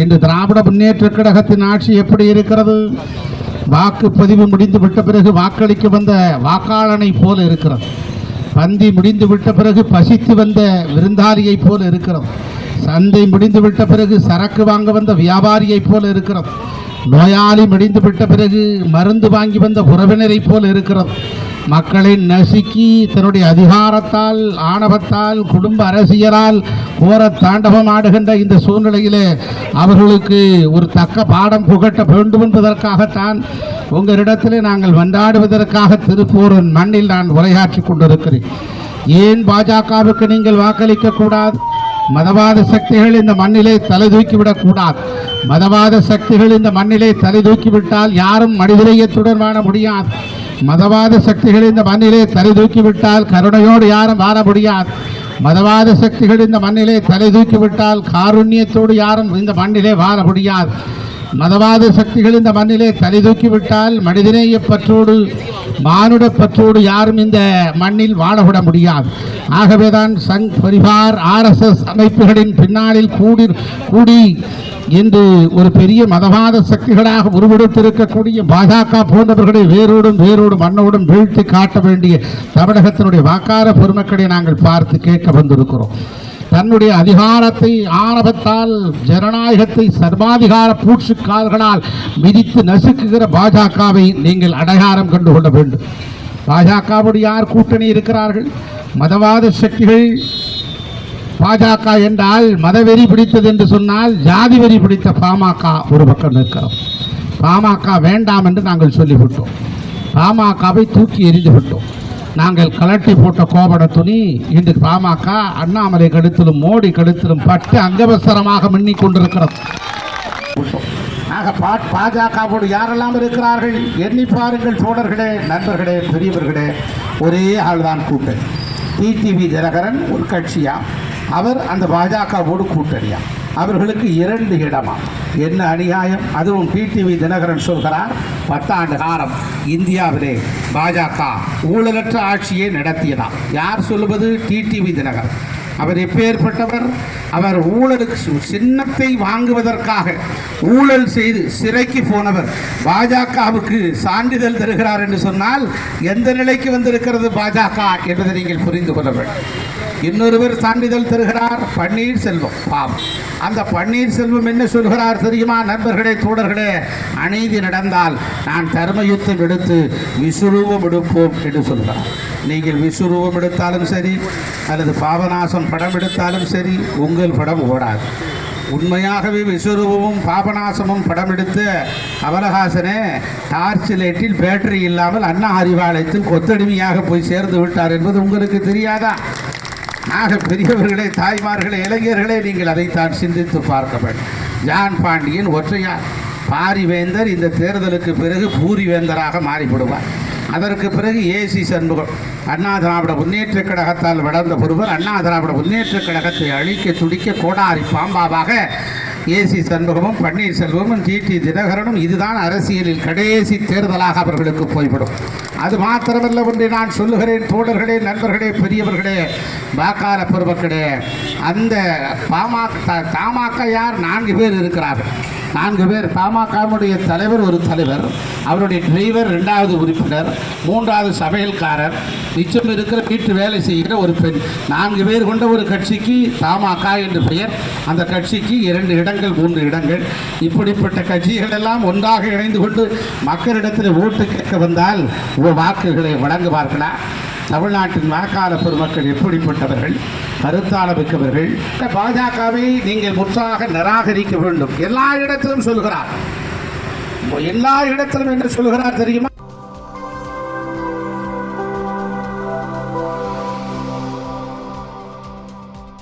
இன்று திராவிட முன்னேற்ற கழகத்தின் ஆட்சி எப்படி இருக்கிறது? வாக்குப்பதிவு முடிந்து விட்ட பிறகு வாக்களிக்க வந்த வாக்காளனை போல இருக்கிறது. பந்தி முடிந்து விட்ட பிறகு பசித்து வந்த விருந்தாளியை போல இருக்கிறது. சந்தை முடிந்து விட்ட பிறகு சரக்கு வாங்க வந்த வியாபாரியை போல இருக்கிறது. நோயாளி முடிந்து விட்ட பிறகு மருந்து வாங்கி வந்த உறவினரை போல இருக்கிறது. மக்களின் நசுக்கி தன்னுடைய அதிகாரத்தால், ஆணவத்தால், குடும்ப அரசியலால் கோர தாண்டவம் ஆடுகின்ற இந்த சூழ்நிலையிலே அவர்களுக்கு ஒரு தக்க பாடம் புகட்ட வேண்டும் என்பதற்காகத்தான் உங்களிடத்திலே நாங்கள் மன்றாடுவதற்காக திருப்பூரின் மண்ணில் நான் உரையாற்றி கொண்டிருக்கிறேன். ஏன் பாஜகவுக்கு நீங்கள் வாக்களிக்க கூடாது? மதவாத சக்திகள் இந்த மண்ணிலே தலை தூக்கிவிடக் கூடாது. மதவாத சக்திகள் இந்த மண்ணிலே தலை தூக்கிவிட்டால் யாரும் மனிதநேயத்துடன் வாழ முடியாது. மதவாத சக்திகள் இந்த மண்ணிலே தலை தூக்கிவிட்டால் கருணையோடு யாரும் வாழ முடியாது. மதவாத சக்திகள் இந்த மண்ணிலே தலை தூக்கிவிட்டால் காருண்யத்தோடு யாரும் இந்த மண்ணிலே வாழ முடியாது. மதவாத சக்திகள் இந்த மண்ணிலே தலை தூக்கிவிட்டால் மனிதநேய பற்றோடு, மானுட பற்றோடு யாரும் இந்த மண்ணில் வாழவிட முடியாது. ஆகவேதான் சங் பரிவார் RSS அமைப்புகளின் பின்னாளில் கூடி இன்று ஒரு பெரிய மதவாத சக்திகளாக உருவெடுத்திருக்கக்கூடிய பாஜக போன்றவர்களை வேரோடும் மண்ணோடும் வீழ்த்தி காட்ட வேண்டிய தமிழகத்தினுடைய வாக்காள பெருமக்களை நாங்கள் பார்த்து கேட்க வந்திருக்கிறோம். தன்னுடைய அதிகாரத்தை, ஆணவத்தால், ஜனநாயகத்தை சர்வாதிகார பூட்சிக்கால்களால் மிதித்து நசுக்குகிற பாஜகவை நீங்கள் அடையாளம் கண்டு கொள்ள வேண்டும். பாஜகவோடு யார் கூட்டணி இருக்கிறார்கள்? மதவாத சக்திகள். பாஜக என்றால் மதவெறி பிடித்தது என்று சொன்னால் ஜாதி வெறி பிடித்த பாமக ஒரு பக்கம் நிற்கிறோம். பாமக வேண்டாம் என்று நாங்கள் சொல்லிவிட்டோம். பாமகவை தூக்கி எறிந்து விட்டோம். நாங்கள் கலட்டி போட்ட கோபட துணி இன்று பாமக அண்ணாமலை கழுத்திலும் மோடி கழுத்திலும் பட்டு அங்கவசரமாக மின்னிக் கொண்டிருக்கிறது. பாஜகவோடு யாரெல்லாம் இருக்கிறார்கள் எண்ணி பாருங்கள் தோழர்களே, நண்பர்களே, பெரியவர்களே. ஒரே ஆள்தான் கூட்டணி. டிடிவி தினகரன் ஒரு கட்சியா, அவர் அந்த பாஜகவோடு கூட்டணியா? அவர்களுக்கு 2 இடமா? என்ன அநியாயம்! அதுவும் டிடிவி தினகரன் சொல்கிறார் 10 ஆண்டு காலம் இந்தியாவிலே பாஜக ஊழலற்ற ஆட்சியை நடத்தியதா. யார் சொல்லுவது? டிடிவி தினகரன். அவர் எப்பேற்பட்டவர்? அவர் ஊழலுக்கு சின்னத்தை வாங்குவதற்காக ஊழல் செய்து சிறைக்கு போனவர். பாஜகவுக்கு சான்றிதழ் தருகிறார் என்று சொன்னால் எந்த நிலைக்கு வந்திருக்கிறது பாஜக என்பதை நீங்கள் புரிந்து கொள்ள வேண்டும். இன்னொருவர் சான்றிதழ் தருகிறார், பன்னீர்செல்வம். பாவம், அந்த பன்னீர்செல்வம் என்ன சொல்கிறார் தெரியுமா நண்பர்களே, தோழர்களே? அநீதி நடந்தால் நான் தர்ம யுத்தம் எடுத்து விசுரூபம் எடுப்போம் என்று சொல்கிறார். நீங்கள் விசுரூபம் எடுத்தாலும் சரி, அல்லது பாபநாசம் படம் எடுத்தாலும் சரி, உங்கள் படம் ஓடாது. உண்மையாகவே விஸ்வரூபமும் பாபநாசமும் படம் எடுத்த கமலஹாசனே டார்ச் லைட்டில் பேட்டரி இல்லாமல் அண்ணா அறிவாலயத்தில் கொத்தடிமையாக போய் சேர்ந்து விட்டார் என்பது உங்களுக்கு தெரியாதா? ஆக பெரியவர்களே, தாய்மார்களே, இளைஞர்களே, நீங்கள் அதைத்தான் சிந்தித்து பார்க்க வேண்டும். ஜான் பாண்டியன் ஒற்றையார். பாரிவேந்தர் இந்த தேர்தலுக்கு பிறகு பூரிவேந்தராக மாறிவிடுவார். அதற்கு பிறகு ஏசி சண்முகம் அண்ணா திராவிட முன்னேற்ற கழகத்தால் வளர்ந்த ஒருவர் அண்ணா திராவிட முன்னேற்ற கழகத்தை அழிக்க துடிக்க கோடாரி பாம்பாவாக ஏசி சண்முகமும் பன்னீர்செல்வமும் டிடி தினகரனும் இதுதான் அரசியலில் கடைசி தேர்தலாக அவர்களுக்கு போய்விடும். அது மாத்திரமல்ல, ஒன்றை நான் சொல்லுகிறேன் தோழர்களே, நண்பர்களே, பெரியவர்களே, வாக்காள பெருமக்களே. அந்த தமாக யார்? 4 பேர் இருக்கிறார்கள். 4 பேர். பாமகவுடைய தலைவர் ஒரு தலைவர், அவருடைய டிரைவர் 2வது உறுப்பினர், 3வது சமையல்காரர், மிச்சம் இருக்கிற வீட்டு வேலை செய்கிற ஒரு பெண். 4 பேர் கொண்ட ஒரு கட்சிக்கு பாமக என்று பெயர். அந்த கட்சிக்கு 2 இடங்கள் 3 இடங்கள். இப்படிப்பட்ட கட்சிகள் எல்லாம் ஒன்றாக இணைந்து கொண்டு மக்களிடத்தில் ஓட்டு கேட்க வந்தால் வாக்குகளை வழங்குவார்களா? தமிழ்நாட்டின் வாக்காள பெருமக்கள் எப்படிப்பட்டவர்கள்? கருத்தாள மிக்கவர்கள். பாஜகவை நீங்கள் முற்றாக நிராகரிக்க வேண்டும். எல்லா இடத்திலும் சொல்கிறார். எல்லா இடத்திலும் என்ன சொல்கிறார் தெரியுமா?